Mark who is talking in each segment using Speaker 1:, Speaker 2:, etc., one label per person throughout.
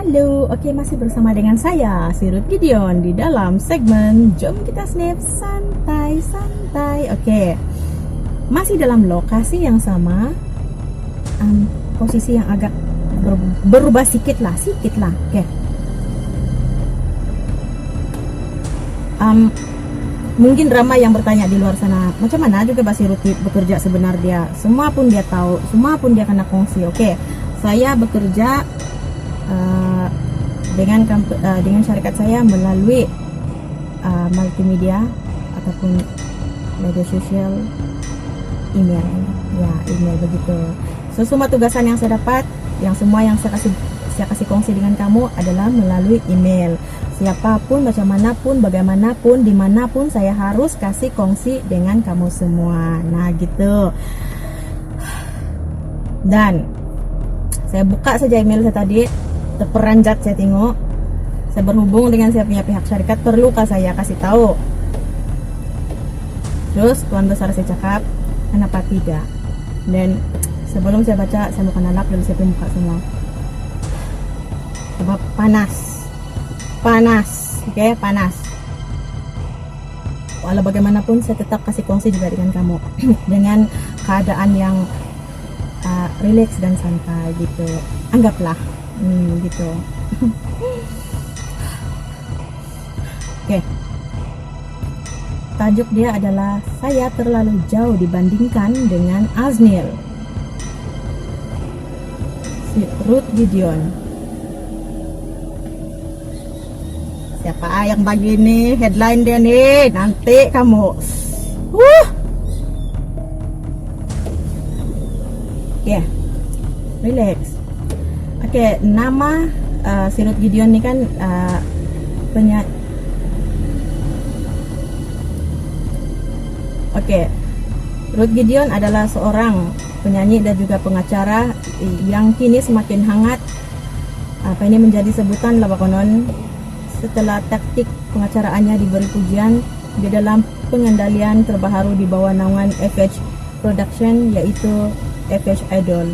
Speaker 1: Halo, oke, masih bersama dengan saya, Sirut Gideon, di dalam segmen Jom Kita Snap Santai-Santai. Oke, masih dalam lokasi yang sama, posisi yang agak berubah sedikit lah. Oke. Mungkin ramai yang bertanya di luar sana, macam mana juga Mbak Sirut bekerja sebenarnya. Semua pun dia tahu, semua pun dia kena kongsi. Oke, saya bekerja dengan syarikat saya melalui multimedia ataupun media sosial, email begitu. So, semua tugasan yang saya dapat, semua yang saya kasih kongsi dengan kamu adalah melalui email. Siapapun, macam manapun, bagaimanapun, dimanapun, saya harus kasih kongsi dengan kamu semua. Nah gitu. Dan saya buka saja email saya tadi, terperanjat saya tengok, saya berhubung dengan saya punya pihak syarikat, perlukah saya kasih tahu? Terus tuan besar saya cakap, kenapa tidak? Dan sebelum saya baca, saya mau kenalap dulu, saya buka semua. Sebab panas, oke, panas. Walau bagaimanapun saya tetap kasih kongsi juga dengan kamu dengan keadaan yang relax dan santai gitu. Anggaplah gitu. Oke. Tajuk dia adalah saya terlalu jauh dibandingkan dengan Aznil. Sirut Gideon. Siapa yang bagi ini headline dia nih? Nanti kamu. Oke. Relax. Oke, nama Sirut Gideon ini kan Sirut Gideon adalah seorang penyanyi dan juga pengacara yang kini semakin hangat menjadi sebutan lawakonon setelah taktik pengacaraannya diberi pujian di dalam pengendalian terbaru di bawah naungan FH Production, yaitu FH Idol.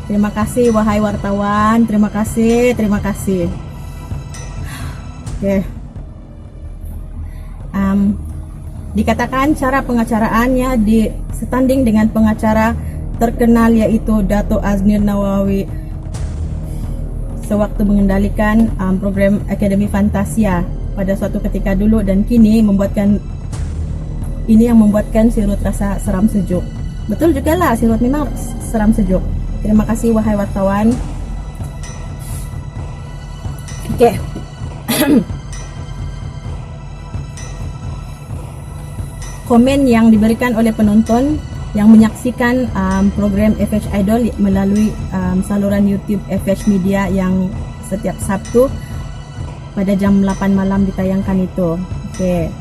Speaker 1: Terima kasih wahai wartawan, terima kasih. Oke. Dikatakan cara pengacaraannya setanding dengan pengacara terkenal, yaitu Dato Aznil Nawawi sewaktu mengendalikan program Akademi Fantasia pada suatu ketika dulu, dan kini yang membuatkan Sirut rasa seram sejuk. Betul juga lah, Sirut memang seram sejuk. Terima kasih wahai wartawan. Oke. Komen yang diberikan oleh penonton yang menyaksikan program FH Idol melalui saluran YouTube FH Media yang setiap Sabtu pada jam 8 malam ditayangkan itu. Oke.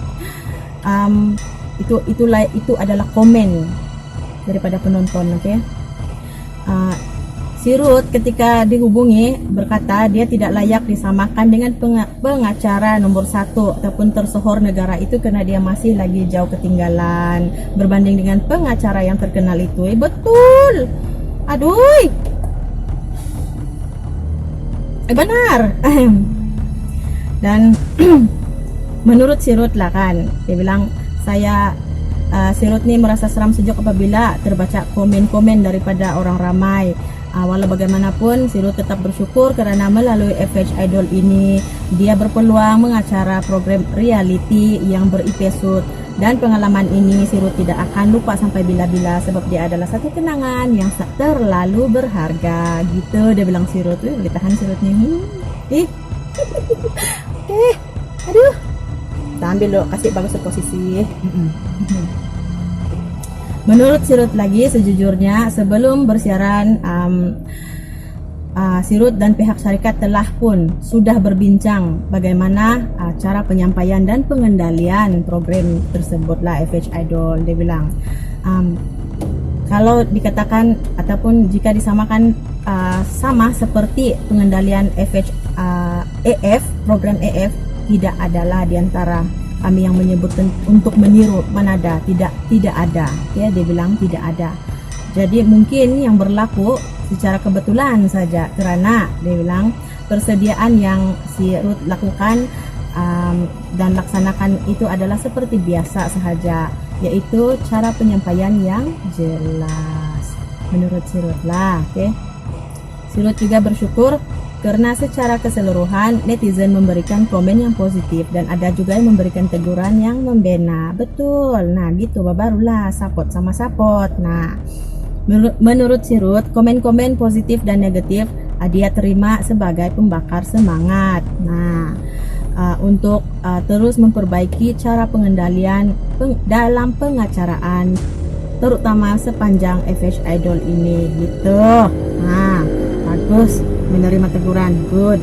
Speaker 1: Itu adalah komen daripada penonton, oke. Sirut ketika dihubungi berkata dia tidak layak disamakan dengan pengacara nomor 1 ataupun tersohor negara itu karena dia masih lagi jauh ketinggalan berbanding dengan pengacara yang terkenal itu. Betul. Aduh. Benar. Dan menurut Sirut lah kan, dia bilang Sirut nih merasa seram sejuk apabila terbaca komen-komen daripada orang ramai. Walau bagaimanapun, Sirut tetap bersyukur karena melalui FH Idol ini dia berpeluang mengacara program reality yang berepisode, dan pengalaman ini Sirut tidak akan lupa sampai bila-bila sebab dia adalah satu kenangan yang terlalu berharga gitu, dia bilang Sirut. Boleh tahan Sirut nih. Aduh. Kita ambil lo, kasih bagus posisi. Menurut Sirut lagi, sejujurnya sebelum bersiaran Sirut dan pihak syarikat sudah berbincang bagaimana cara penyampaian dan pengendalian program tersebutlah FH Idol. Dia bilang kalau dikatakan ataupun jika disamakan sama seperti pengendalian FH EF, program EF, tidak adalah diantara kami yang menyebut untuk meniru, mana ada, tidak ada, ya, dia bilang tidak ada. Jadi mungkin yang berlaku secara kebetulan saja, karena dia bilang persediaan yang si Ruth lakukan dan laksanakan itu adalah seperti biasa sahaja, yaitu cara penyampaian yang jelas menurut si Ruth lah. Oke, si Ruth juga bersyukur karena secara keseluruhan netizen memberikan komen yang positif dan ada juga yang memberikan teguran yang membina. Betul, nah gitu, barulah support sama support. Nah, menurut si Ruth, komen-komen positif dan negatif dia terima sebagai pembakar semangat. Nah, untuk terus memperbaiki cara pengendalian dalam pengacaraan, terutama sepanjang FH Idol ini gitu. Nah, bagus, menerima teguran, good.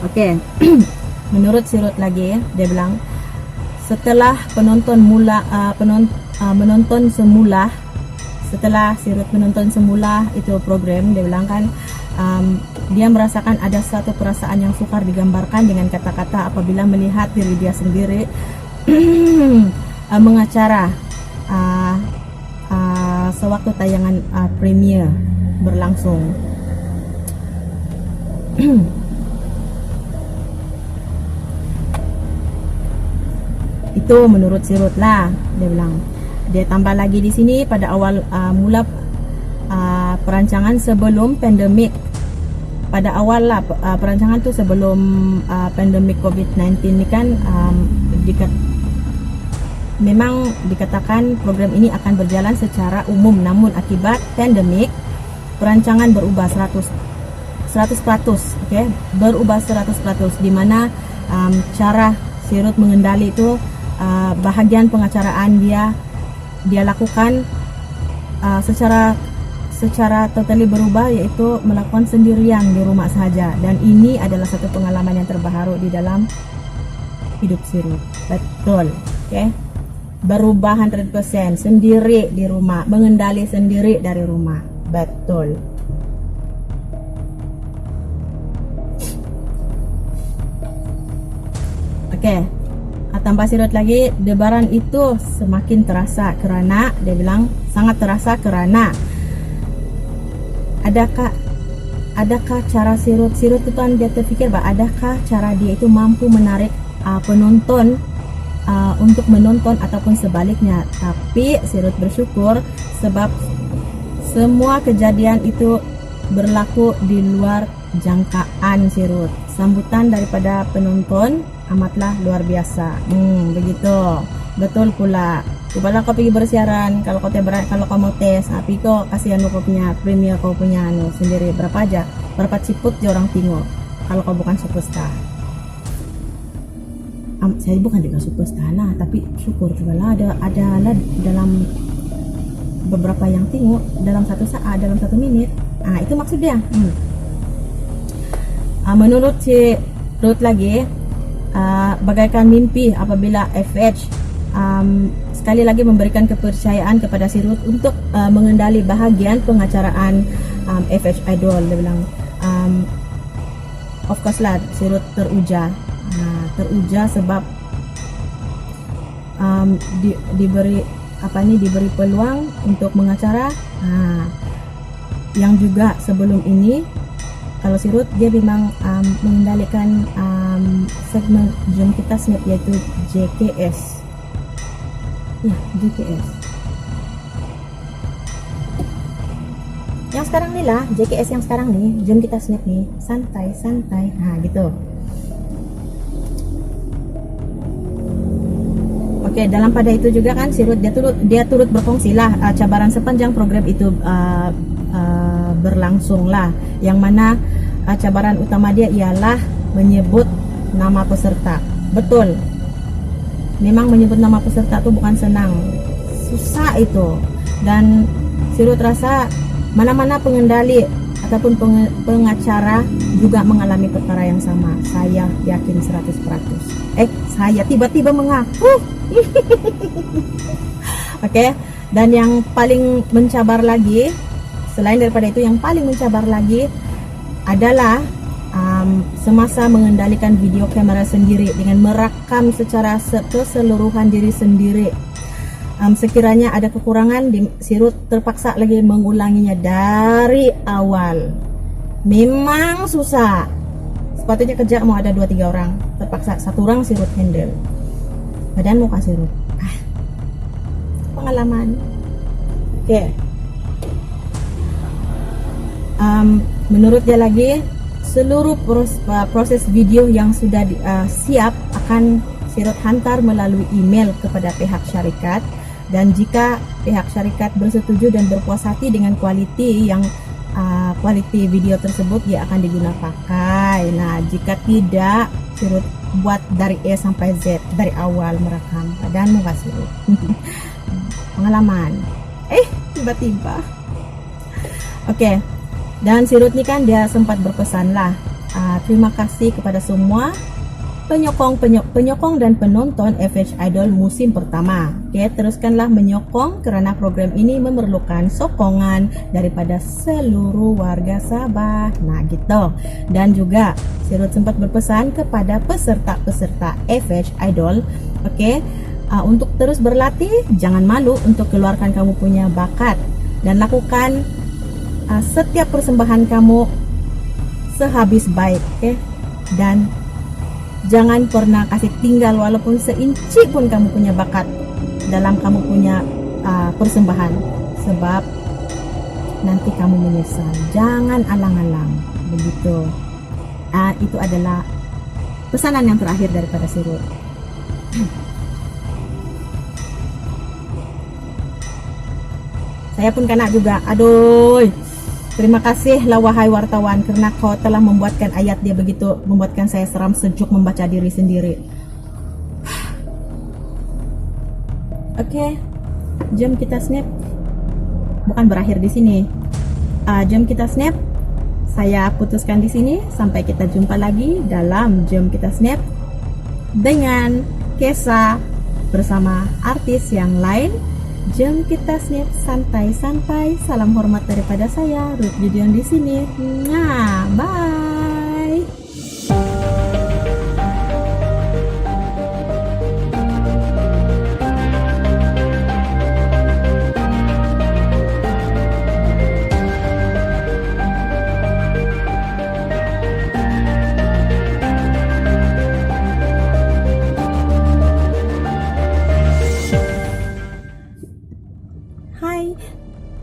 Speaker 1: Oke. Menurut si Ruth lagi, dia bilang setelah penonton menonton semula, setelah si Ruth menonton semula itu program, dia bilang kan dia merasakan ada satu perasaan yang sukar digambarkan dengan kata-kata apabila melihat diri dia sendiri mengacara sewaktu tayangan premier berlangsung. Itu menurut si Ruth lah, dia bilang. Dia tambah lagi di sini pada awal mula perancangan sebelum pandemik. Pada awal lah perancangan tuh sebelum pandemik COVID-19 ini kan memang dikatakan program ini akan berjalan secara umum, namun akibat pandemik perancangan berubah 100%, oke? Berubah 100%, di mana cara si Ruth mengendali itu bahagian pengacaraan dia lakukan secara totally berubah, yaitu melakukan sendirian di rumah saja, dan ini adalah satu pengalaman yang terbaru di dalam hidup si Ruth. Betul, oke? Berubah 100% sendiri di rumah, mengendali sendiri dari rumah. Betul. Oke. Tambah si Ruth lagi, debaran itu semakin terasa karena dia bilang sangat terasa karena adakah cara si Ruth itu kan dia terpikir bahwa adakah cara dia itu mampu menarik penonton untuk menonton ataupun sebaliknya. Tapi si Ruth bersyukur sebab semua kejadian itu berlaku di luar jangkaan si Ruth. Sambutan daripada penonton amatlah luar biasa. Begitu. Betul pula. Cobalah kau pergi bersiaran, kalau kau mau tes, tapi kau kasihan kau punya premier, kau punya sendiri berapa aja, berapa ciput je orang tengok kalau kau bukan superstar. Saya bukan juga superstar lah, tapi syukur juga lah ada lah dalam beberapa yang tengok dalam satu saat, dalam 1 menit. Itu maksud dia. Menurut si Ruth lagi, bagaikan mimpi apabila FH sekali lagi memberikan kepercayaan kepada si Ruth untuk mengendali bahagian pengacaraan FH Idol. Dia bilang of course lah si Ruth teruja sebab diberi peluang untuk mengacara, yang juga sebelum ini kalau si Ruth dia memang mengendalikan segmen Jom Kita Snap, yaitu JKS. Ya, JKS. Yang sekarang nih lah, JKS yang sekarang nih, Jom Kita Snap nih, santai. Nah, gitu. Oke, dalam pada itu juga kan si Ruth dia turut berfungsi lah cabaran sepanjang program itu berlangsung lah, yang mana cabaran utama dia ialah menyebut nama peserta. Betul, memang menyebut nama peserta itu bukan senang, susah itu. Dan si Ruth rasa mana-mana pengendali ataupun pengacara juga mengalami perkara yang sama. Saya yakin 100%. Saya tiba-tiba mengaku. Oke. Dan yang paling mencabar lagi, selain daripada itu, yang paling mencabar lagi adalah semasa mengendalikan video kamera sendiri dengan merekam secara keseluruhan diri sendiri. Sekiranya ada kekurangan, si Ruth terpaksa lagi mengulanginya dari awal. Memang susah. Sepatutnya kerja mau ada 2-3 orang, terpaksa 1 orang si Ruth handle. Badan muka si Ruth. Pengalaman. Oke. Menurut dia lagi, seluruh proses video yang sudah siap akan si Ruth hantar melalui email kepada pihak syarikat, dan jika pihak syarikat bersetuju dan berpuas hati dengan kualiti video tersebut, dia akan digunakan pakai. Nah, jika tidak, si Ruth buat dari A sampai Z, dari awal merekam. Dan muka si Ruth. Pengalaman. Tiba-tiba. Oke. Dan si Ruth ini kan dia sempat berpesan lah, terima kasih kepada semua penyokong dan penonton FH Idol musim pertama. Oke, teruskanlah menyokong karena program ini memerlukan sokongan daripada seluruh warga Sabah. Nah, gitu. Dan juga si Ruth sempat berpesan kepada peserta-peserta FH Idol, oke, untuk terus berlatih, jangan malu untuk keluarkan kamu punya bakat dan lakukan setiap persembahan kamu sehabis baik, oke? Dan jangan pernah kasih tinggal walaupun seinci pun kamu punya bakat dalam kamu punya persembahan, sebab nanti kamu menyesal. Jangan alang-alang, begitu. Itu adalah pesanan yang terakhir daripada si Ruth. Saya pun kena juga. Aduh, terima kasih lah wahai wartawan, karena kau telah membuatkan ayat dia begitu, membuatkan saya seram sejuk membaca diri sendiri. Oke, jam kita snap bukan berakhir di sini. Jam kita snap saya putuskan di sini. Sampai kita jumpa lagi dalam jam kita snap dengan kisah bersama artis yang lain. Jam kita snap santai-santai. Salam hormat daripada saya, Ruth Gideon di sini. Nah, bye.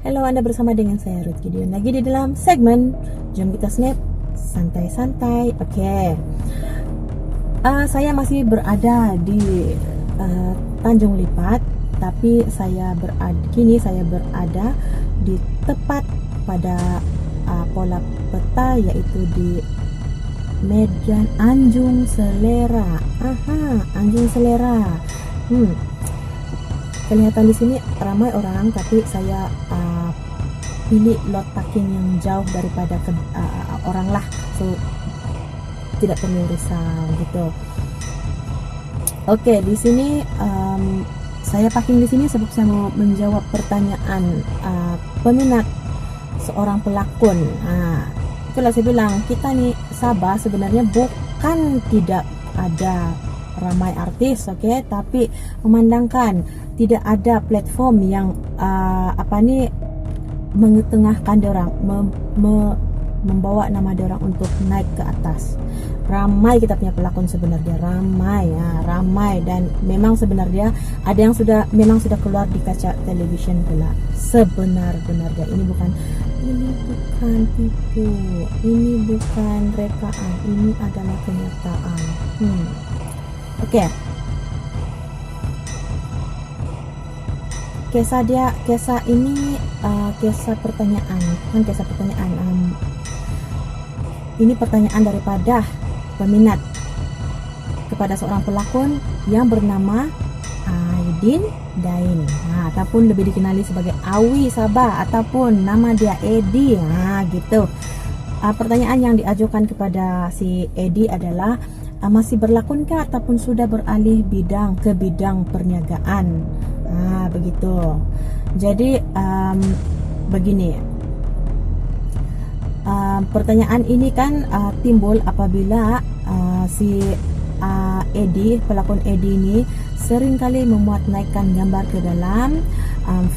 Speaker 1: Halo, Anda bersama dengan saya Ruth Gideon lagi di dalam segmen Jam Kita Snap santai-santai. Oke. Saya masih berada di Tanjung Lipat, tapi saya berada di tepat pada pola peta, yaitu di Medan Anjung Selera. Anjung Selera. Kelihatan di sini ramai orang, tapi saya pilih lot parking yang jauh daripada orang lah, so tidak perlu risau gitu. Oke, di sini saya parking di sini sebab saya mau menjawab pertanyaan peminat seorang pelakon. Itulah saya bilang, kita nih Sabah sebenarnya bukan tidak ada ramai artis, oke, tapi memandangkan tidak ada platform yang mengetengahkan dorang, membawa nama dorang untuk naik ke atas. Ramai kita punya pelakon sebenarnya, ramai, dan memang sebenarnya ada yang memang sudah keluar di kaca television pula. Sebenar-benarnya ini bukan tipu, ini bukan rekaan, ini adalah kenyataan. Oke. Kisah ini kisah pertanyaan, ini pertanyaan daripada peminat kepada seorang pelakon yang bernama Aidin Dain, ataupun lebih dikenali sebagai Awi Sabah, ataupun nama dia Edi. Gitu. Pertanyaan yang diajukan kepada si Edi adalah, masih berlakonkah ataupun sudah beralih ke bidang perniagaan? Begitu. Jadi begini, Pertanyaan ini kan timbul apabila si Edi, pelakon Edi ini seringkali memuat naikkan gambar ke dalam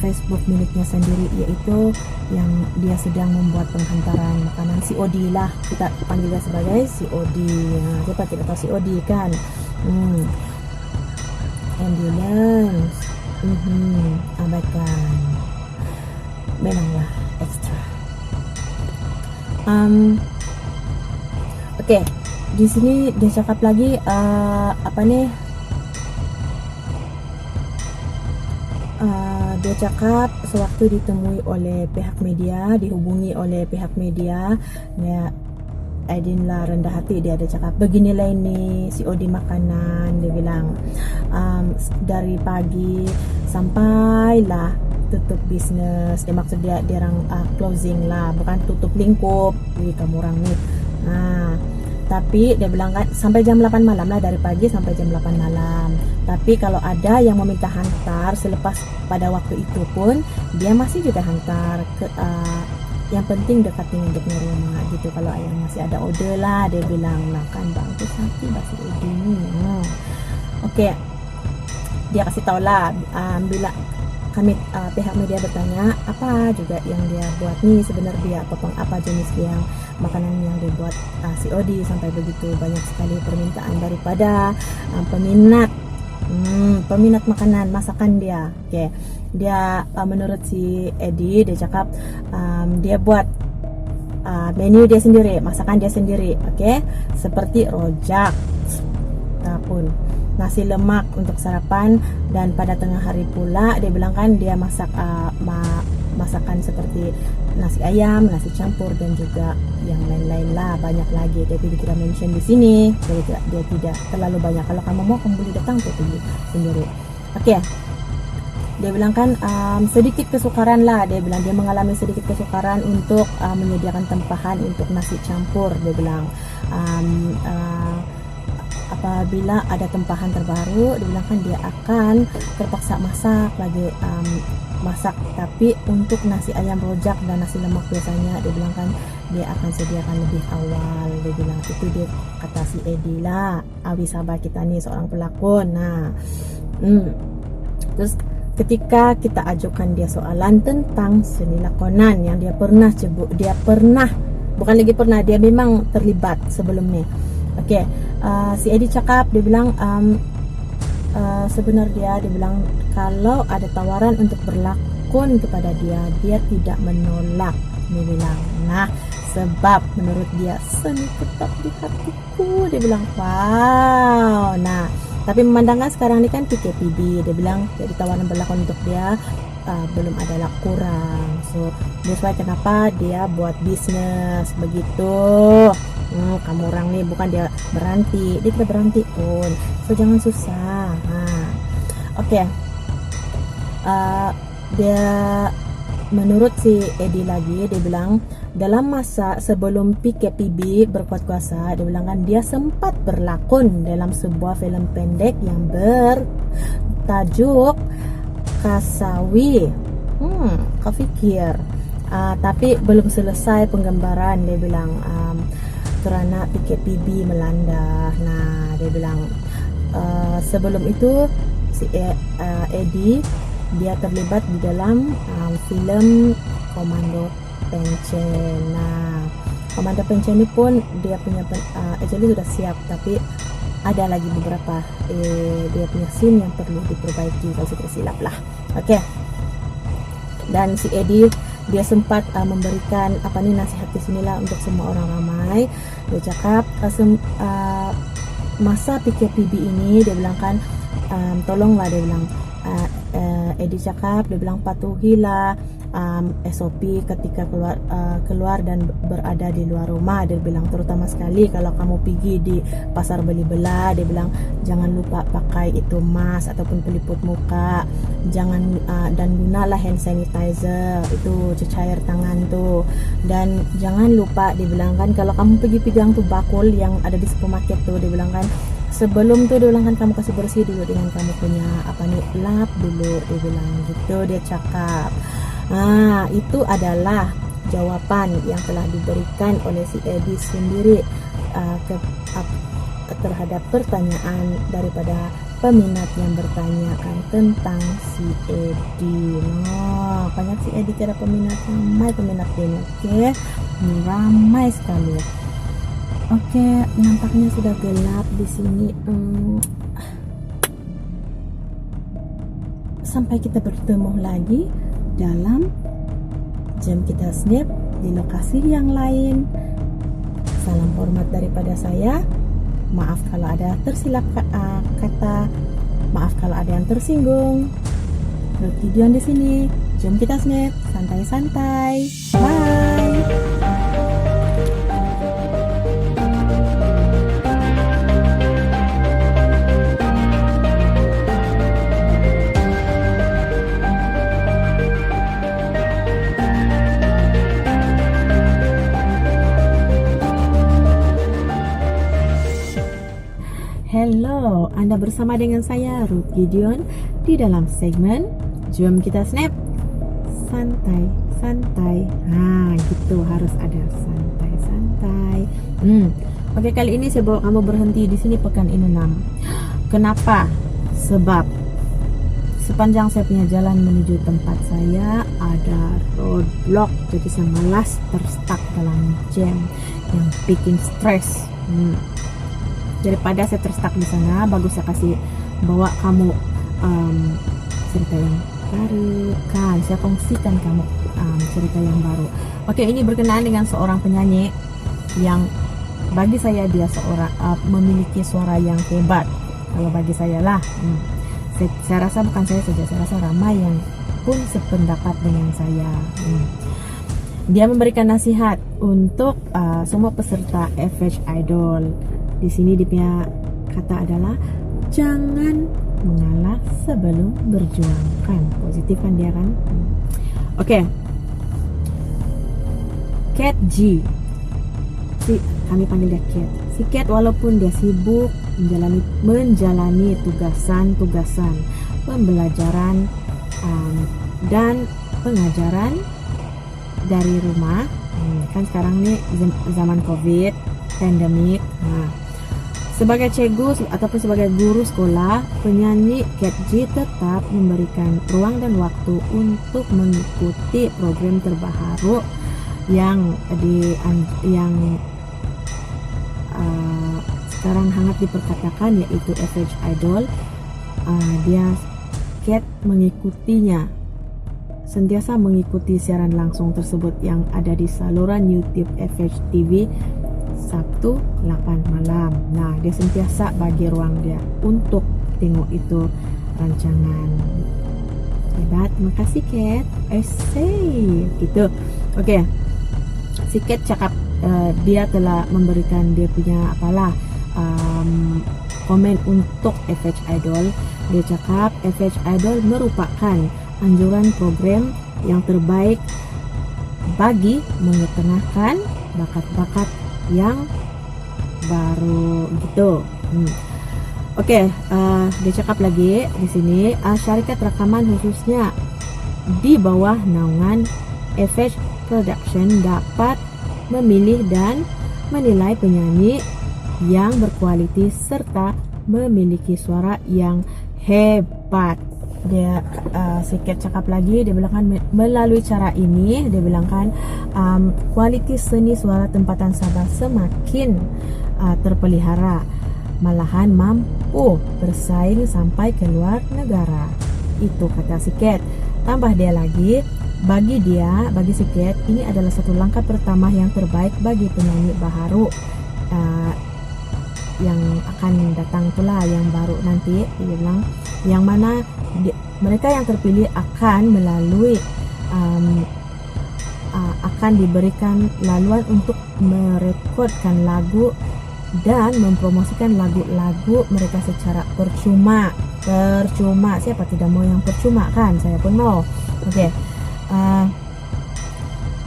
Speaker 1: Facebook miliknya sendiri, yaitu yang dia sedang membuat penghantaran makanan. Si Odi lah, kita panggil dia sebagai si Odi. Siapa tidak tahu si Odi kan? Ambulance, abaikan, memanglah ekstra. Oke, di sini dia cakap lagi dia cakap sewaktu ditemui oleh pihak media, dihubungi oleh pihak media, ya Aidin lah rendah hati, dia ada cakap beginilah ini si Odi makanan, dia bilang dari pagi sampailah tutup bisnis, dia maksud dia orang closing lah, bukan tutup lingkup. Kamu orang nih. Tapi dia bilang kan sampai jam 8 malam lah, dari pagi sampai jam 8 malam. Tapi kalau ada yang meminta hantar selepas pada waktu itu pun dia masih juga hantar ke yang penting dekat dengan rumah gitu. Kalau yang masih ada order lah, dia bilang makan bagus nanti basi Edi ni. Oke, dia kasih tahu lah bila kami pihak media bertanya apa juga yang dia buat nih sebenarnya, apa jenis yang makanan yang dibuat si Odi sampai begitu banyak sekali permintaan daripada peminat makanan masakan dia. Oke, dia menurut si Edi, dia cakap dia buat menu dia sendiri, masakan dia sendiri. Oke, seperti rojak pun nasi lemak untuk sarapan, dan pada tengah hari pula dia bilang kan dia masak masakan seperti nasi ayam, nasi campur, dan juga yang lain-lain lah, banyak lagi. Tapi dia tidak mention di sini, dia tidak terlalu banyak. Kalau kamu mau, kamu boleh datang ke sendiri. Oke, dia bilang kan sedikit kesukaran lah, dia bilang dia mengalami sedikit kesukaran untuk menyediakan tempahan untuk nasi campur. Dia bilang apabila ada tempahan terbaru, dia bilang kan dia akan terpaksa masak lagi, tapi untuk nasi ayam rojak dan nasi lemak biasanya dia bilang kan dia akan sediakan lebih awal. Dia bilang itu, dia kata si Edi lah, awi sabar kita nih seorang pelakon. Terus ketika kita ajukan dia soalan tentang seni lakonan yang dia pernah dia memang terlibat sebelumnya. Oke, si Edi cakap, dia bilang sebenarnya dia bilang kalau ada tawaran untuk berlakon kepada dia tidak menolak. Dia bilang, sebab menurut dia seni tetap di hatiku. Dia bilang wow. Tapi memandangkan sekarang ini kan PKPB, dia bilang jadi tawaran berlakon untuk dia belum ada lah, kurang. So that's why kenapa dia buat bisnis begitu. Kamu orang nih bukan dia berhenti, dia tidak berhenti pun, so jangan susah. Oke. Dia menurut si Edi lagi, dia bilang dalam masa sebelum PKPB berkuat kuasa, dia bilang kan dia sempat berlakon dalam sebuah film pendek yang bertajuk Kasawi. Kau fikir tapi belum selesai penggambaran, dia bilang kerana PKPB melanda. Dia bilang sebelum itu si Edi dia terlibat di dalam filem Komando Pencen. Komando Pencen ini pun dia punya actually sudah siap, tapi ada lagi beberapa dia punya scene yang perlu diperbaiki kalau tidak silap lah. Oke. Dan si Edi dia sempat memberikan nasihat di sinilah untuk semua orang ramai. Dia cakap masa PKPB ini, dia bilang kan tolonglah, dia bilang Edi cakap, dia bilang patuhilah SOP ketika keluar dan berada di luar rumah. Dia bilang terutama sekali kalau kamu pergi di pasar beli bela, dia bilang jangan lupa pakai itu mask ataupun peliput muka, jangan dan gunalah hand sanitizer, itu cecair tangan tuh, dan jangan lupa dibilang kan kalau kamu pergi pegang tuh bakul yang ada di supermarket tuh, dia bilang kan sebelum tuh dia bilang kan kamu kasih bersih dulu dengan kamu punya lap dulu, dia bilang gitu, dia cakap. Itu adalah jawaban yang telah diberikan oleh si Edi sendiri terhadap pertanyaan daripada peminat yang bertanyakan tentang si Edi. Banyak si Edi kira peminat, ramai peminat ini. Oke, ramai sekali. Oke, nampaknya sudah gelap di sini. Sampai kita bertemu lagi dalam Jam Kita Snap di lokasi yang lain. Salam hormat daripada saya. Maaf kalau ada tersilap kata, maaf kalau ada yang tersinggung. Video di sini, Jam Kita Snap, santai-santai. Bye. Hello, Anda bersama dengan saya Ruth Gideon di dalam segmen Jom Kita Snap. Santai-santai. Gitu harus ada santai-santai. Oke, kali ini saya bawa kamu berhenti di sini pekan ini 6. Kenapa? Sebab sepanjang saya punya jalan menuju tempat saya ada roadblock, jadi saya malas terstuck dalam jam yang bikin stres. Daripada saya terstuck di sana, bagus saya kasih bawa kamu cerita yang baru kan, saya kongsikan kamu cerita yang baru. Oke, ini berkenaan dengan seorang penyanyi yang bagi saya dia seorang memiliki suara yang hebat. Kalau bagi saya lah, saya rasa bukan saya saja, saya rasa ramai yang pun sependapat dengan saya. Dia memberikan nasihat untuk semua peserta FH Idol. Di sini dia punya kata adalah jangan mengalah sebelum berjuang. Kan positif kan dia kan. Oke. Cat G, kami panggil dia Cat. Si Cat walaupun dia sibuk menjalani tugasan pembelajaran dan pengajaran dari rumah, kan sekarang nih zaman COVID, pandemik. Sebagai cikgu ataupun sebagai guru sekolah, penyanyi Cat G tetap memberikan ruang dan waktu untuk mengikuti program terbaru yang sekarang hangat diperkatakan, yaitu FH Idol. Cat mengikutinya, sentiasa mengikuti siaran langsung tersebut yang ada di saluran YouTube FH TV Sabtu 8 malam. Nah, dia sentiasa bagi ruang dia untuk tengok itu rancangan. Hebat, terima kasih Cat. Gitu. Oke. Si Cat cakap dia telah memberikan dia punya komen untuk FH Idol. Dia cakap FH Idol merupakan anjuran program yang terbaik bagi mengetengahkan bakat-bakat yang baru gitu. Oke, dia cakap lagi di sini, syarikat rekaman khususnya di bawah naungan FH Production dapat memilih dan menilai penyanyi yang berkualitas serta memiliki suara yang hebat. Dia sikit cakap lagi, dia bilang kan melalui cara ini, dia bilang kan kualitas seni suara tempatan Sabah semakin terpelihara, malahan mampu bersaing sampai ke luar negara. Itu kata Siket. Tambah dia lagi, bagi Siket ini adalah satu langkah pertama yang terbaik bagi penyanyi baharu yang akan datang pula, yang baru nanti. Dia bilang yang mana mereka yang terpilih akan melalui akan diberikan laluan untuk merekodkan lagu dan mempromosikan lagu-lagu mereka secara percuma. Siapa tidak mau yang percuma kan? Saya pun mau. Oke.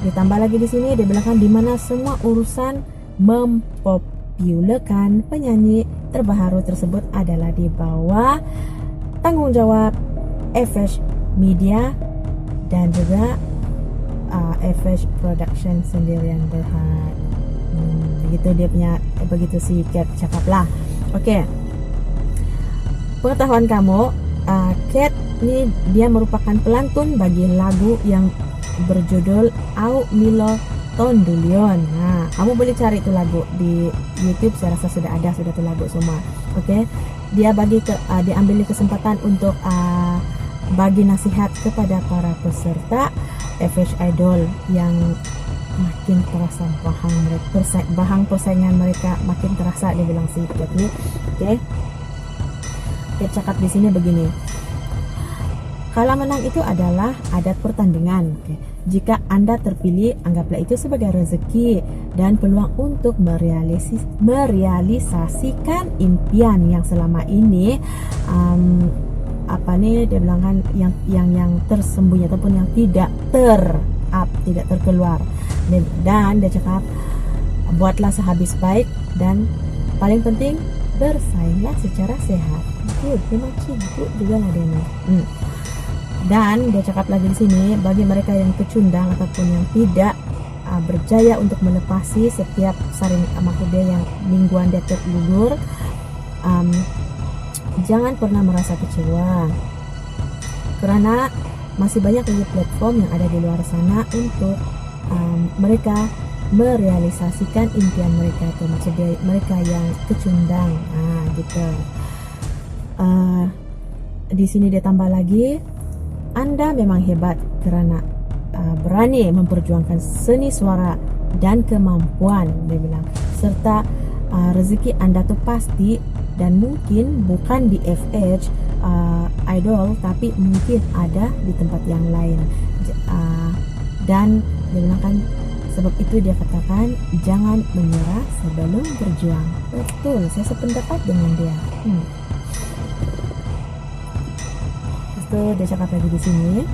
Speaker 1: Ditambah lagi di sini dia bilang kan di mana semua urusan mempopulerkan penyanyi terbaru tersebut adalah di bawah tanggung jawab FH Media dan juga FH Production sendirian berhad. Begitu dia punya, begitu si Cat cakap lah. Oke. Pengetahuan kamu, Cat ini dia merupakan pelantun bagi lagu yang berjudul Au Milo Tondulion. Nah, kamu boleh cari itu lagu di YouTube, saya rasa sudah ada tuh lagu semua. Oke. Dia dia ambil kesempatan untuk bagi nasihat kepada para peserta FH Idol yang makin terasa bahang persaingan mereka makin terasa, dia bilang sih ni. Oke. Dia cakap di sini begini. Kalah menang itu adalah adat pertandingan. Oke. Jika Anda terpilih, anggaplah itu sebagai rezeki dan peluang untuk merealisasikan impian yang selama ini dia bilang kan yang tersembunyi ataupun yang tidak terkeluar. Dan dia cakap buatlah sehabis baik dan paling penting bersainglah secara sehat. Good, memang good juga lah dia ni. Dan dia cakap lagi di sini, bagi mereka yang pecundang ataupun yang tidak berjaya untuk melepasi setiap saring maksud dia yang mingguan dia terludur, jangan pernah merasa kecewa, karena masih banyak lagi platform yang ada di luar sana untuk mereka merealisasikan impian mereka. Itu maksudnya mereka yang kecundang. Gitu. Di sini dia tambah lagi, Anda memang hebat karena berani memperjuangkan seni suara dan kemampuan, dia bilang, serta rezeki Anda tuh pasti dan mungkin bukan di FH Idol, tapi mungkin ada di tempat yang lain. Dan dia bilang kan, sebab itu dia katakan jangan menyerah sebelum berjuang. Betul, saya sependapat dengan dia. Itu dia cakap lagi di sini.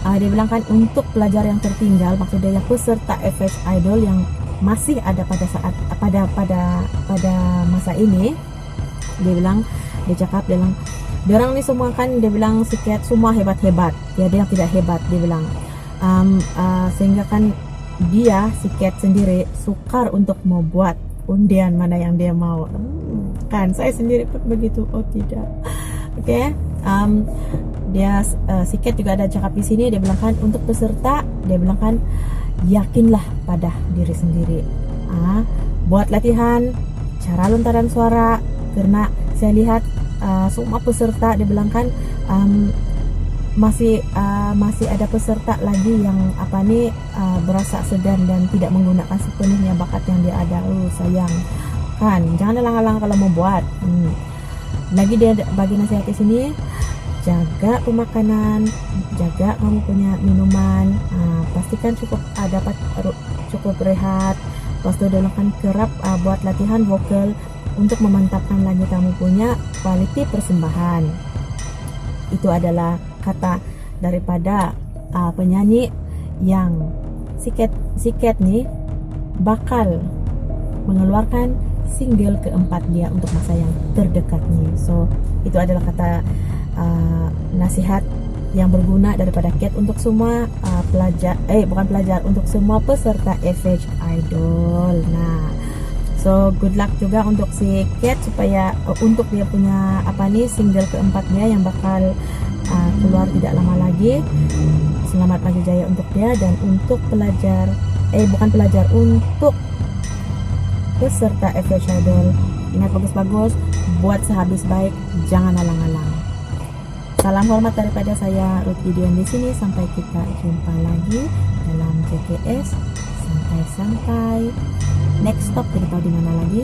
Speaker 1: Dia bilang kan untuk pelajar yang tertinggal, maksudnya yang peserta FH Idol yang masih ada pada masa ini, dia bilang, dia bilang dia orang ni semua kan, dia bilang si Cat semua hebat-hebat, tiada yang tidak hebat, dia bilang. Sehingga kan dia si Cat sendiri sukar untuk membuat undian mana yang dia mau. Kan saya sendiri pun begitu. Oh tidak. Oke. Dia si Cat juga ada cakap di sini, dia bilang kan untuk peserta, dia bilang kan yakinlah pada diri sendiri. Buat latihan cara lontaran suara, karena saya lihat semua peserta, dia bilang kan masih ada peserta lagi yang berasa segan dan tidak menggunakan sepenuhnya bakat yang dia ada. Sayang kan, jangan halang-halang kalau mau buat. Lagi dia bagi nasihat di sini, jaga pemakanan, jaga kamu punya minuman, pastikan dapat cukup rehat. Lepas itu kan kerap buat latihan vokal untuk memantapkan lagi kamu punya quality persembahan. Itu adalah kata daripada penyanyi yang si Cat nih bakal mengeluarkan single keempat dia untuk masa yang terdekat nih. So itu adalah kata nasihat yang berguna daripada Cat untuk semua untuk semua peserta FH Idol. Nah, so good luck juga untuk si Cat supaya untuk dia punya single keempatnya yang bakal keluar tidak lama lagi. Selamat pagi jaya untuk dia, dan untuk untuk peserta FH Idol, ingat bagus-bagus, buat sehabis baik, jangan alang-alang. Salam hormat daripada saya, Ruth Gideon di sini. Sampai kita jumpa lagi dalam JKS santai-santai. Next stop, kita tahu di mana lagi.